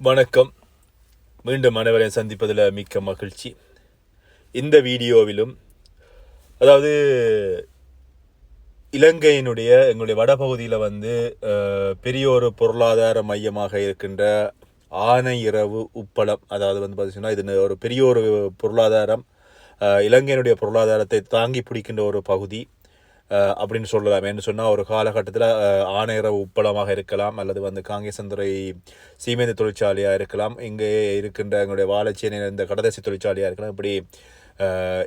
வணக்கம். மீண்டும் அனைவரையும் சந்திப்பதில் மிக்க மகிழ்ச்சி. இந்த வீடியோவிலும் அதாவது இலங்கையினுடைய எங்களுடைய வடபகுதியில் பெரிய ஒரு பொருளாதார மையமாக இருக்கின்ற ஆனையிறவு உப்பளம், அதாவது பார்த்தீங்கன்னா இது ஒரு பெரிய ஒரு பொருளாதாரம், இலங்கையினுடைய பொருளாதாரத்தை தாங்கி பிடிக்கின்ற ஒரு பகுதி அப்படின்னு சொல்லலாம். என்று சொன்னால் ஒரு காலகட்டத்தில் ஆனையிறவு உப்பளமாக இருக்கலாம், அல்லது காங்கேசந்துறை சீமெந்து தொழிற்சாலையாக இருக்கலாம், இங்கே இருக்கின்ற எங்களுடைய வாழைச்சேனை இந்த கடதாசி தொழிற்சாலையாக இருக்கலாம். இப்படி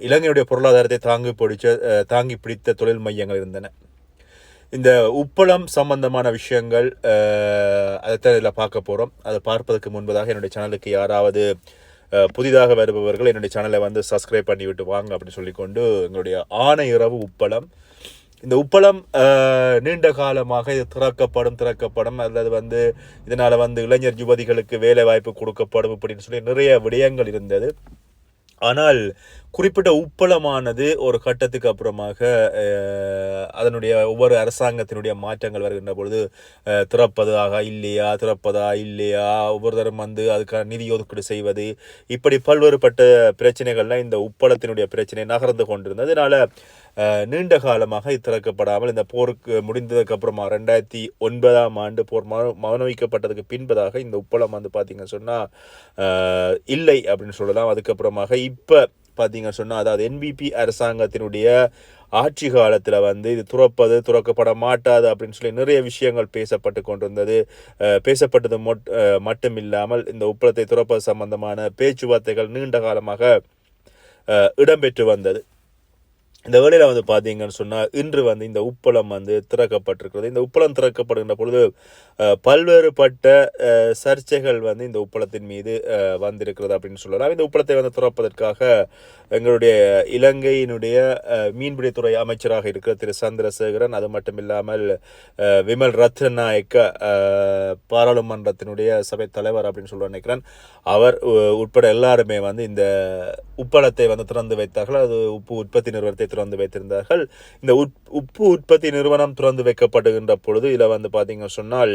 இலங்கையுடைய பொருளாதாரத்தை தாங்கி பிடித்த தொழில் மையங்கள் இருந்தன. இந்த உப்பளம் சம்பந்தமான விஷயங்கள் அதைத்தான் இதில் பார்க்க போகிறோம். அதை பார்ப்பதற்கு முன்பதாக என்னுடைய சேனலுக்கு யாராவது புதிதாக வருபவர்கள் என்னுடைய சேனலை சப்ஸ்கிரைப் பண்ணிவிட்டு வாங்க அப்படின்னு சொல்லிக்கொண்டு, எங்களுடைய ஆனையிறவு உப்பளம், இந்த உப்பளம் நீண்ட காலமாக இது திறக்கப்படும் அல்லது இதனால் இளைஞர் யுவதிகளுக்கு வேலை வாய்ப்பு கொடுக்கப்படும் இப்படின்னு சொல்லி நிறைய விடயங்கள் இருந்தது. ஆனால் குறிப்பிட்ட உப்பளமானது ஒரு கட்டத்துக்கு அப்புறமாக அதனுடைய ஒவ்வொரு அரசாங்கத்தினுடைய மாற்றங்கள் வருகின்ற பொழுது திறப்பதா இல்லையா ஒவ்வொருத்தரும் அதுக்கான நிதி ஒதுக்கீடு செய்வது, இப்படி பல்வேறுபட்ட பிரச்சனைகள்லாம் இந்த உப்பளத்தினுடைய பிரச்சனை நகர்ந்து கொண்டிருந்தது. அதனால நீண்ட காலமாக இது திறக்கப்படாமல் இந்த போருக்கு முடிந்ததுக்கு அப்புறமா 2009ஆம் ஆண்டு போர் மௌனவிக்கப்பட்டதுக்கு பின்பதாக இந்த உப்பளம் பார்த்தீங்கன்னு சொன்னால் இல்லை அப்படின்னு சொல்லலாம். அதுக்கப்புறமாக இப்போ பார்த்தீங்கன்னு சொன்னால், அதாவது என்பிபி அரசாங்கத்தினுடைய ஆட்சி காலத்தில் இது துறக்கப்பட மாட்டாது அப்படின்னு சொல்லி நிறைய விஷயங்கள் பேசப்பட்டு கொண்டிருந்தது. பேசப்பட்டது மட்டும் இல்லாமல் இந்த உப்பளத்தை துறப்பது சம்பந்தமான பேச்சுவார்த்தைகள் நீண்ட காலமாக இடம்பெற்று வந்தது. இந்த வேளையில் பார்த்தீங்கன்னு சொன்னால் இன்று இந்த உப்பளம் திறக்கப்பட்டிருக்கிறது. இந்த உப்பளம் திறக்கப்படுகின்ற பொழுது பல்வேறுபட்ட சர்ச்சைகள் இந்த உப்பளத்தின் மீது வந்திருக்கிறது அப்படின்னு சொல்லலாம். இந்த உப்பளத்தை திறப்பதற்காக எங்களுடைய இலங்கையினுடைய மீன்பிடித்துறை அமைச்சராக இருக்கிற திரு சந்திரசேகரன், அது மட்டும் இல்லாமல் விமல் ரத்நாயக்க பாராளுமன்றத்தினுடைய சபை தலைவர் அப்படின்னு சொல்ல நினைக்கிறேன், அவர் உட்பட எல்லாருமே இந்த உப்பளத்தை திறந்து வைத்தார்கள். அது உப்பு உற்பத்தி நிறுவனத்தை திறந்து வைத்திருந்தார்கள். இந்த உப்பு உற்பத்தி நிறுவனம் திறந்து வைக்கப்படுகின்ற பொழுது இதில் பார்த்தீங்கன்னு சொன்னால்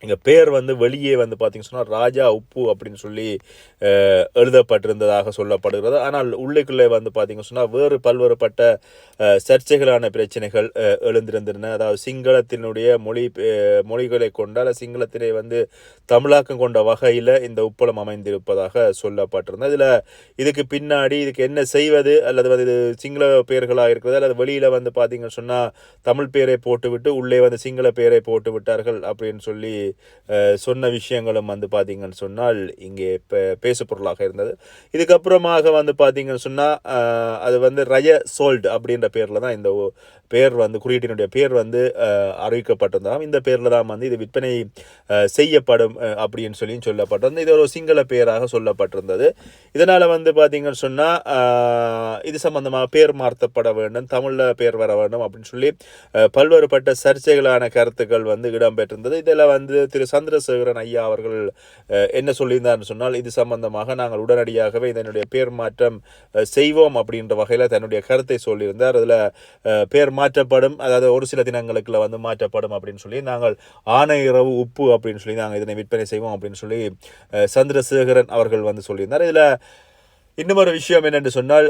எங்க பேர் வெளியே பார்த்தீங்கன்னு சொன்னால் ராஜா உப்பு அப்படின்னு சொல்லி எழுதப்பட்டிருந்ததாக சொல்லப்படுகிறது. ஆனால் உள்ளுக்குள்ளே பார்த்தீங்கன்னு சொன்னால் வேறு பல்வேறுபட்ட சர்ச்சைகளான பிரச்சனைகள் எழுந்திருந்தன. அதாவது சிங்களத்தினுடைய மொழிகளை கொண்டால் சிங்களத்தினை தமிழாக்கம் கொண்ட வகையில் இந்த உப்பளம் அமைந்திருப்பதாக சொல்லப்பட்டிருந்தது. இதில் இதுக்கு பின்னாடி இதுக்கு என்ன செய்வது, அல்லது இது சிங்கள பெயர்களாக இருக்கிறது, அல்லது வெளியில் பார்த்தீங்கன்னு சொன்னால் தமிழ் பெயரை போட்டுவிட்டு உள்ளே சிங்கள பெயரை போட்டு விட்டார்கள் அப்படின்னு சொல்லி சொன்ன விஷயங்களும் பார்த்தீங்கன்னு சொன்னால் இங்கே பேசு பொருளாக இருந்தது. இதுக்கப்புறமாக பார்த்தீங்கன்னு சொன்னால் அது ரய சோல்ட் அப்படின்ற பேரில் தான் இந்த பேர் குறியீட்டினுடைய பேர் அறிவிக்கப்பட்டிருந்தாலும் இந்த பேரில் தான் இது விற்பனை செய்யப்படும் அப்படின்னு சொல்லப்பட்டிருந்தது. இது ஒரு சிங்கள பெயராக சொல்லப்பட்டிருந்தது. இதனால் பார்த்தீங்கன்னு சொன்னால் இது சம்பந்தமாக பேர் மாற்றப்பட வேண்டும், தமிழில் பேர் வர வேண்டும் அப்படின்னு சொல்லி பல்வேறுபட்ட சர்ச்சைகளான கருத்துக்கள் இடம்பெற்றிருந்தது. இதில் திரு சந்திரசேகரன் ஐயா அவர்கள் என்ன சொல்லியிருந்தார்னு சொன்னால், இது சம்பந்தமாக நாங்கள் உடனடியாகவே இதனுடைய பேர் மாற்றம் செய்வோம் அப்படின்ற வகையில் தன்னுடைய கருத்தை சொல்லியிருந்தார். அதில் பேர் மாற்றப்படும், அதாவது ஒரு சில தினங்களுக்குள்ள மாற்றப்படும் அப்படின்னு சொல்லி, நாங்கள் ஆனையிறவு உப்பு அப்படின்னு சொல்லி நாங்கள் இதனை விற்பனை செய்வோம் அப்படின்னு சொல்லி சந்திரசேகரன் அவர்கள் சொல்லியிருந்தார். இதில் இன்னும் ஒரு விஷயம் என்னென்று சொன்னால்,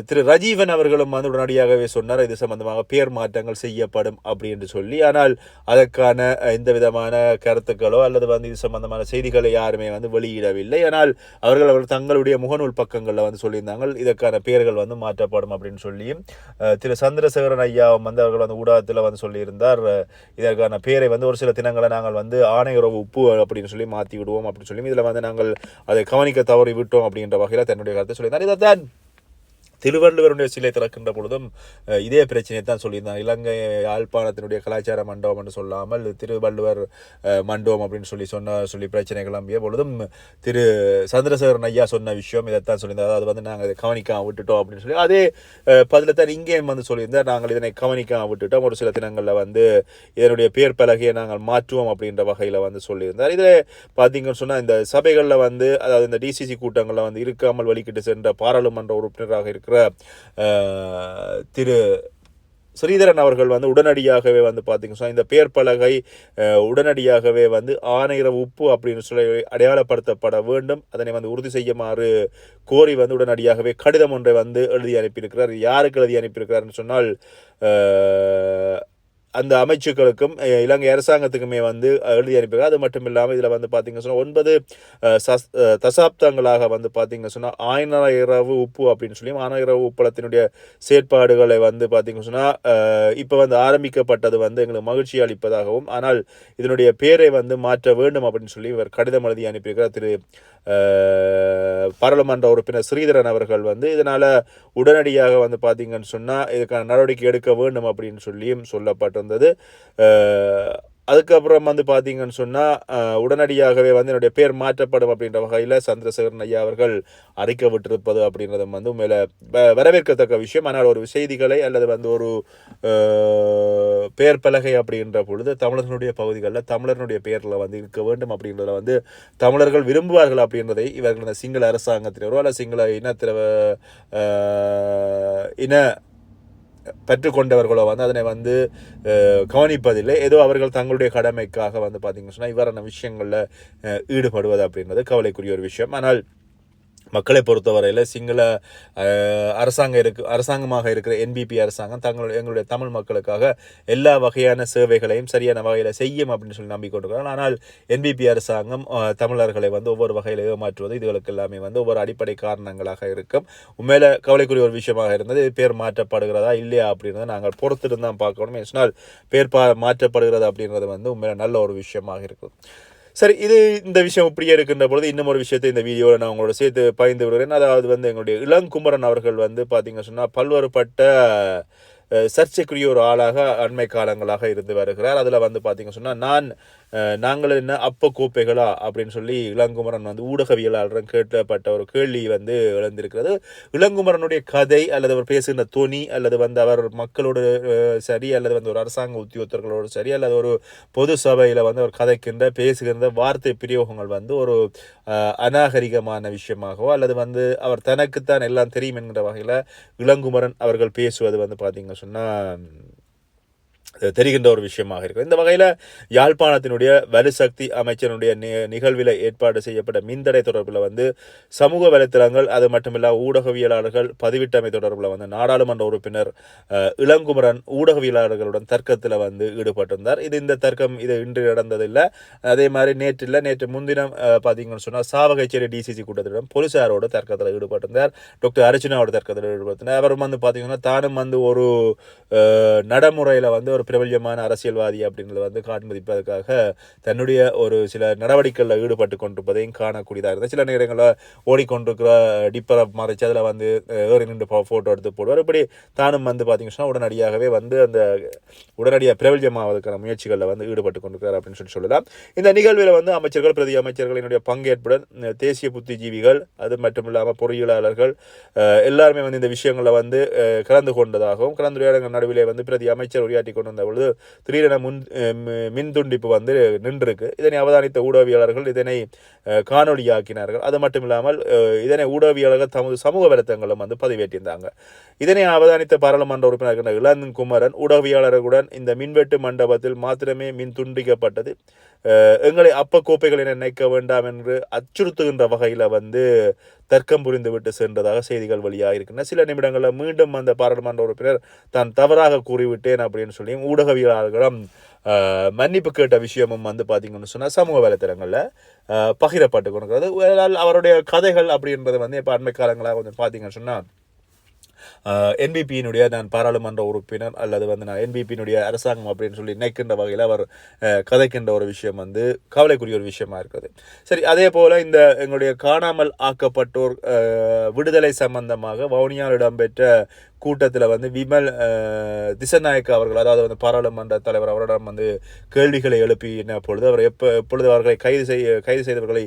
திரு ரஜீவன் அவர்களும் உடனடியாகவே சொன்னார் இது சம்பந்தமாக பேர் மாற்றங்கள் செய்யப்படும் அப்படி என்று சொல்லி. ஆனால் அதற்கான எந்த விதமான கருத்துக்களோ அல்லது இது சம்பந்தமான செய்திகளை யாருமே வெளியிடவில்லை. ஆனால் அவர்கள் தங்களுடைய முகநூல் பக்கங்களில் சொல்லியிருந்தாங்க இதற்கான பெயர்கள் மாற்றப்படும் அப்படின்னு சொல்லியும். திரு சந்திரசேகரன் ஐயாவும் அவர்கள் ஊடகத்தில் சொல்லியிருந்தார் இதற்கான பெயரை ஒரு சில தினங்களை நாங்கள் ஆனையுறவு உப்பு அப்படின்னு சொல்லி மாற்றி விடுவோம் அப்படின்னு சொல்லி. இதில் நாங்கள் அதை கவனிக்க தவறி விட்டோம் அப்படின்ற வகையில் தன்னுடைய கருத்தை சொல்லியிருந்தார். இதைத்தான் திருவள்ளுவருடைய சிலை திறக்கின்ற பொழுதும் இதே பிரச்சனையை தான் சொல்லியிருந்தாங்க. இலங்கை யாழ்ப்பாணத்தினுடைய கலாச்சார மண்டபம் என்று சொல்லாமல் திருவள்ளுவர் மண்டபம் அப்படின்னு சொல்லி பிரச்சனை கிளம்பிய பொழுதும் திரு சந்திரசேகரன் ஐயா சொன்ன விஷயம் இதைத்தான் சொல்லியிருந்தார். அதாவது நாங்கள் இதை கவனிக்காம விட்டுட்டோம் அப்படின்னு சொல்லி அதே பதில் தான் இங்கேயும் சொல்லியிருந்தார். நாங்கள் இதனை கவனிக்காம விட்டுட்டோம், ஒரு சில தினங்களில் இதனுடைய பேர் பலகையை நாங்கள் மாற்றுவோம் அப்படின்ற வகையில் சொல்லியிருந்தார். இதில் பார்த்தீங்கன்னு சொன்னால் இந்த சபைகளில் அதாவது இந்த டிசிசி கூட்டங்களில் இருக்காமல் வெளிக்கிட்டு சென்ற பாராளுமன்ற உறுப்பினராக திரு ஸ்ரீதரன் அவர்கள் வந்து உடனடியாகவே வந்து பார்த்தீங்கன்னா இந்த பேர் பலகை உடனடியாகவே வந்து ஆணையர உப்பு அப்படின்னு சொல்லி அடையாளப்படுத்தப்பட வேண்டும், அதனை வந்து உறுதி செய்யுமாறு கோரி வந்து உடனடியாகவே கடிதம் ஒன்றை வந்து எழுதி அனுப்பியிருக்கிறார். யாருக்கு எழுதி அனுப்பியிருக்கிறார்னு சொன்னால் அந்த அமைச்சுக்களுக்கும் இலங்கை அரசாங்கத்துக்குமே வந்து எழுதி அனுப்பியிருக்காங்க. அது மட்டும் இல்லாமல் இதில் வந்து பார்த்தீங்க சொன்னால் 9 தசாப்தங்களாக வந்து பார்த்தீங்க சொன்னால் ஆயிரவு உப்பு அப்படின்னு சொல்லி ஆயிரவு உப்பளத்தினுடைய செயற்பாடுகளை வந்து பார்த்தீங்க சொன்னால் இப்போ வந்து ஆரம்பிக்கப்பட்டது வந்து எங்களுக்கு மகிழ்ச்சி அளிப்பதாகவும், ஆனால் இதனுடைய பேரை வந்து மாற்ற வேண்டும் அப்படின்னு சொல்லி இவர் கடிதம் எழுதி அனுப்பியிருக்கிறார் திரு பாராளுமன்ற உறுப்பினர் ஸ்ரீதரன் அவர்கள் வந்து இதனால் உடனடியாக வந்து பார்த்தீங்கன்னு சொன்னால் இதுக்கான நடவடிக்கை எடுக்க வேண்டும் அப்படின்னு சொல்லியும் சொல்லப்பட்டிருந்தது. அதுக்கப்புறம் வந்து பார்த்தீங்கன்னு சொன்னால் உடனடியாகவே வந்து என்னுடைய பேர் மாற்றப்படும் அப்படின்ற வகையில் சந்திரசேகரன் ஐயா அவர்கள் அறிக்கை விட்டிருப்பது அப்படின்றது வந்து உண்மையில வரவேற்கத்தக்க விஷயம். ஆனால் ஒரு செய்திகளை அல்லது வந்து ஒரு பெயர் பலகை அப்படின்ற பொழுது தமிழர்களுடைய பகுதிகளில் தமிழர்களுடைய பெயரில் வந்து இருக்க வேண்டும் அப்படின்றத வந்து தமிழர்கள் விரும்புவார்கள் அப்படின்றதை இவர்கள் இந்த சிங்கள அரசாங்கத்தினரோ அல்ல சிங்கள இன பெற்றுக்கொண்டவர்களோ வந்து அதனை வந்து கவனிப்பதில்லை. ஏதோ அவர்கள் தங்களுடைய கடமைக்காக வந்து பார்த்தீங்கன்னு சொன்னால் இவ்வாறான விஷயங்களில் ஈடுபடுவது அப்படின்றது கவலைக்குரிய ஒரு விஷயம். ஆனால் மக்களை பொறுத்தவரையில் சிங்கள அரசாங்கமாக இருக்கிற என்பிபி அரசாங்கம் எங்களுடைய தமிழ் மக்களுக்காக எல்லா வகையான சேவைகளையும் சரியான வகையில் செய்யும் அப்படின்னு சொல்லி நம்பிக்கொண்டிருக்கிறார்கள். ஆனால் என்பிபி அரசாங்கம் தமிழர்களை வந்து ஒவ்வொரு வகையில் ஏமாற்றுவது இதுகளுக்கு எல்லாமே வந்து ஒவ்வொரு அடிப்படை காரணங்களாக இருக்கும். உண்மையில கவலைக்குரிய ஒரு விஷயமாக இருந்தது. பேர் மாற்றப்படுகிறதா இல்லையா அப்படின்றத நாங்கள் பொறுத்திருந்து தான் பார்க்கணும். சொன்னால் பேர் மாற்றப்படுகிறது அப்படின்றது வந்து உண்மையில நல்ல ஒரு விஷயமாக இருக்கும். சரி, இந்த விஷயம் இப்படியே இருக்கின்ற பொழுது இன்னும் ஒரு விஷயத்தை இந்த வீடியோவில் நான் உங்களோட சேர்த்து பகிர்ந்து விடுகிறேன். அதாவது வந்து எங்களுடைய இளங்குமரன் அவர்கள் வந்து பார்த்தீங்க சொன்னால் பல்வேறுபட்ட சர்ச்சைக்குரிய ஒரு ஆளாக அண்மை காலங்களாக இருந்து வருகிறார். அதில் வந்து பார்த்தீங்க சொன்னால் நாங்கள் என்ன அப்ப கோப்பைகளா அப்படின்னு சொல்லி இளங்குமரன் வந்து ஊடகவியலாளரும் கேட்கப்பட்ட ஒரு கேள்வி வந்து எழுந்திருக்கிறது. இளங்குமரனுடைய கதை அல்லது அவர் பேசுகின்ற தொனி அல்லது வந்து அவர் மக்களோடு சரி அல்லது வந்து ஒரு அரசாங்க உத்தியோகத்தர்களோடு சரி அல்லது ஒரு பொது சபையில் வந்து அவர் கதைக்கின்ற பேசுகின்ற வார்த்தை பிரயோகங்கள் வந்து ஒரு அநாகரிகமான விஷயமாகவோ அல்லது வந்து அவர் தனக்குத்தான் எல்லாம் தெரியும் என்கிற வகையில் இளங்குமரன் அவர்கள் பேசுவது வந்து பார்த்தீங்க சொன்னால் தெரிகின்ற ஒரு விஷயமாக இருக்குது. இந்த வகையில் யாழ்ப்பாணத்தினுடைய வலுசக்தி அமைச்சருடைய நிகழ்வில் ஏற்பாடு செய்யப்பட்ட மின்தடை தொடர்பில் வந்து சமூக வலைத்தளங்கள் அது மட்டுமில்ல ஊடகவியலாளர்கள் பதிவிட்டமை தொடர்பில் வந்து நாடாளுமன்ற உறுப்பினர் இளங்குமரன் ஊடகவியலாளர்களுடன் தர்க்கத்தில் வந்து ஈடுபட்டிருந்தார். இந்த தர்க்கம் இன்று நடந்ததில்லை. அதே மாதிரி நேற்று முன்தினம் பார்த்தீங்கன்னு சொன்னால் சாவகச்சேரி டிசிசி கூட்டத்திடம் போலீசாரோட தர்க்கத்தில் ஈடுபட்டிருந்தார். டாக்டர் அர்ச்சுனாவோட தர்க்கத்தில் ஈடுபட்டிருந்தார். அவர் வந்து பார்த்தீங்கன்னா தானும் வந்து ஒரு நடைமுறையில் வந்து ஒரு பிரபல்யமான அரசியல்வாதி அப்படின்றத வந்து காண்பிப்பதற்காக தன்னுடைய ஒரு சில நடவடிக்கைகளில் ஈடுபட்டு கொண்டிருப்பதையும் காணக்கூடியதாக இருந்தது. சில நேரங்களில் ஓடிக்கொண்டிருக்கிற டிப்பரை மறைச்சு அதில் வந்து ஏறி நின்று ஃபோட்டோ எடுத்து போடுவார். இப்படி தானும் வந்து பார்த்தீங்கன்னா உடனடியாகவே வந்து அந்த உடனடியாக பிரபல்யமாவதற்கான முயற்சிகளில் வந்து ஈடுபட்டு கொண்டிருக்கிறார் அப்படின்னு சொல்லலாம். இந்த நிகழ்வில் வந்து அமைச்சர்கள் பிரதி அமைச்சர்களினுடைய பங்கேற்புடன் தேசிய புத்திஜீவிகள் அது மட்டும் இல்லாமல் பொறியியலாளர்கள் எல்லாருமே வந்து இந்த விஷயங்களை வந்து கலந்து கொண்டதாகவும் கலந்துரையாடல் நடுவிலே வந்து பிரதி அமைச்சர் உரையாற்றி கொண்டு வந்த பொழுது திடீரென மின் துண்டிப்பு வந்து நின்றிருக்கு. இதனை அவதானித்த ஊடகவியலாளர்கள் இதனை காணொலியாக்கினார்கள். அது மட்டும் இல்லாமல் இதனை ஊடகவியலாளர்கள் தமது சமூக வலைத்தளங்களும் வந்து பதிவேற்றியிருந்தாங்க. இதனை அவதானித்த பாராளுமன்ற உறுப்பினர் இளங்குமரன் ஊடகவியலாளர்களுடன் இந்த மின்வெட்டு மண்டபத்தில் மாத்திரமே மின் துண்டிக்கப்பட்டது, எங்களை அப்ப கோப்பைகளை நினைக்க வேண்டாம் என்று அச்சுறுத்துகின்ற வகையில் வந்து தர்க்கம் புரிந்துவிட்டு சென்றதாக செய்திகள் வெளியாக இருக்கின்றன. சில நிமிடங்களில் மீண்டும் அந்த பாராளுமன்ற உறுப்பினர் தான் தவறாக கூறிவிட்டேன் அப்படின்னு சொல்லி ஊடகவியலாளர்களிடம் மன்னிப்பு கேட்ட விஷயமும் வந்து பார்த்தீங்கன்னு சொன்னால் சமூக வலைத்தளங்களில் பகிரப்பட்டு கொண்டிருக்கிறது. அவருடைய கதைகள் அப்படின்றது வந்து இப்போ அண்மை காலங்களாக வந்து பார்த்தீங்கன்னு சொன்னால் என்பிபியினுடைய நான் பாராளுமன்ற உறுப்பினர் அல்லது வந்து நான் என்பிபியினுடைய அரசாங்கம் அப்படின்னு சொல்லி நினைக்கின்ற வகையில் அவர் கதைக்கின்ற ஒரு விஷயம் வந்து கவலைக்குரிய ஒரு விஷயமா இருக்குது. சரி, அதே போல் இந்த எங்களுடைய காணாமல் ஆக்கப்பட்டோர் விடுதலை சம்பந்தமாக வவுனியாவில் இடம்பெற்ற கூட்டத்தில் வந்து விமல் திசநாயக்க அவர்கள் அதாவது வந்து பாராளுமன்ற தலைவர் அவரிடம் வந்து கேள்விகளை எழுப்பின பொழுது அவர் எப்பொழுது அவர்களை கைது செய்தவர்களை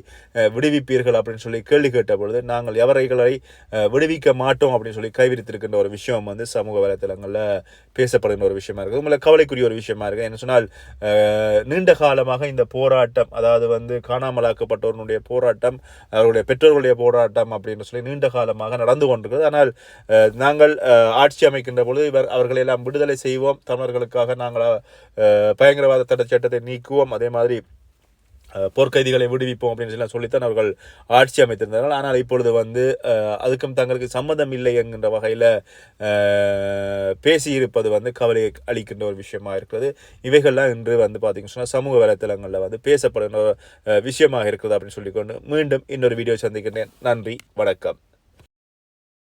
விடுவிப்பீர்கள் அப்படின்னு சொல்லி கேள்வி கேட்ட பொழுது நாங்கள் எவரைகளை விடுவிக்க மாட்டோம் அப்படின்னு சொல்லி அதிகரித்திருக்கின்ற ஒரு விஷயம் வந்து சமூக வலைத்தளங்களில் பேசப்படுகின்ற ஒரு விஷயமா இருக்குது. உங்களை கவலைக்குரிய ஒரு விஷயமா இருக்குது. என்ன சொன்னால் நீண்ட காலமாக இந்த போராட்டம், அதாவது வந்து காணாமலாக்கப்பட்டவர்களுடைய போராட்டம், அவருடைய பெற்றோர்களுடைய போராட்டம் அப்படின்னு சொல்லி நீண்ட காலமாக நடந்து கொண்டிருக்கிறது. ஆனால் நாங்கள் ஆட்சி அமைக்கின்ற பொழுது அவர்களை எல்லாம் விடுதலை செய்வோம், தமிழர்களுக்காக நாங்கள் பயங்கரவாத தடை சட்டத்தை நீக்குவோம், அதே மாதிரி போர்க்கைதிகளை விடுவிப்போம் அப்படின்னு சொல்லித்தான் அவர்கள் ஆட்சி அமைத்திருந்தார்கள். ஆனால் இப்பொழுது வந்து அதுக்கும் தங்களுக்கு சம்மதம் இல்லை என்கின்ற வகையில் பேசியிருப்பது வந்து கவலை அளிக்கின்ற ஒரு விஷயமாக இருக்கிறது. இவைகள்லாம் இன்று வந்து பார்த்தீங்கன்னு சொன்னால் சமூக வலைத்தளங்களில் வந்து பேசப்படுகின்ற விஷயமாக இருக்கிறது அப்படின்னு சொல்லிக்கொண்டு மீண்டும் இன்னொரு வீடியோ சந்திக்கின்றேன். நன்றி, வணக்கம்.